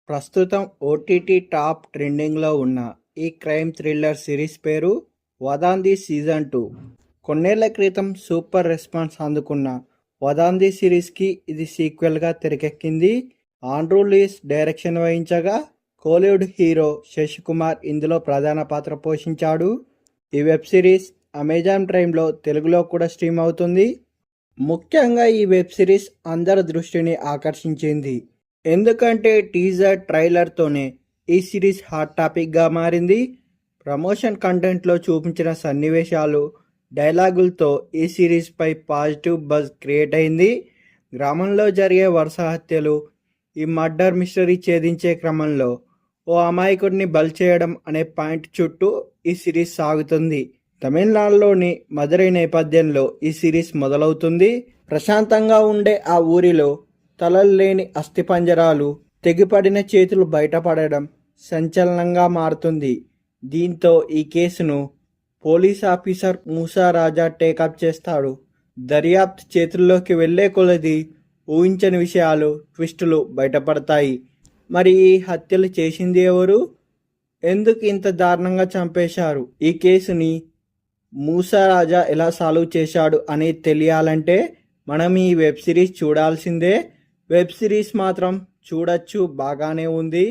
ప్రస్తుతం OTT top ట్రెండింగ్లో ఉన్న ఈ క్రైమ్ థ్రిల్లర్ సిరీస్ పేరు వదాంది సీజన్ 2. కొన్నేళ్ల క్రితం సూపర్ రెస్పాన్స్ అందుకున్న వదాంది సిరీస్కి ఇది సీక్వెల్గా తెరకెక్కింది. ఆండ్రూ లీస్ డైరెక్షన్ వహించగా కోలీవుడ్ హీరో శశికుమార్ ఇందులో ప్రధాన పాత్ర పోషించాడు. ఈ వెబ్ సిరీస్ అమెజాన్ ప్రైమ్లో తెలుగులో కూడా స్ట్రీమ్ అవుతుంది. ముఖ్యంగా ఈ వెబ్ సిరీస్ అందరి దృష్టిని ఆకర్షించింది. ఎందుకంటే టీజర్ ట్రైలర్తోనే ఈ సిరీస్ హాట్ టాపిక్గా మారింది. ప్రమోషన్ కంటెంట్లో చూపించిన సన్నివేశాలు, డైలాగులతో ఈ సిరీస్పై పాజిటివ్ బజ్ క్రియేట్ అయింది. గ్రామంలో జరిగే వరుస హత్యలు, ఈ మర్డర్ మిస్టరీ ఛేదించే క్రమంలో ఓ అమాయకుడిని బలి చేయడం అనే పాయింట్ చుట్టూ ఈ సిరీస్ సాగుతుంది. తమిళనాడులోని మదురై నేపథ్యంలో ఈ సిరీస్ మొదలవుతుంది. ప్రశాంతంగా ఉండే ఆ ఊరిలో తలలు లేని అస్థిపంజరాలు, తెగిపడిన చేతులు బయటపడడం సంచలనంగా మారుతుంది. దీంతో ఈ కేసును పోలీస్ ఆఫీసర్ మూసా రాజా టేకప్ చేస్తాడు. దర్యాప్తు చేతుల్లోకి వెళ్లే కొలది ఊహించని విషయాలు, ట్విస్టులు బయటపడతాయి. మరి ఈ హత్యలు చేసింది ఎవరు? ఎందుకు ఇంత దారుణంగా చంపేశారు? ఈ కేసుని మూసా రాజా ఎలా సాల్వ్ చేశాడు అనేది తెలియాలంటే మనం ఈ వెబ్ సిరీస్ చూడాల్సిందే. వెబ్ సిరీస్ మాత్రం చూడొచ్చు, బాగానే ఉంది.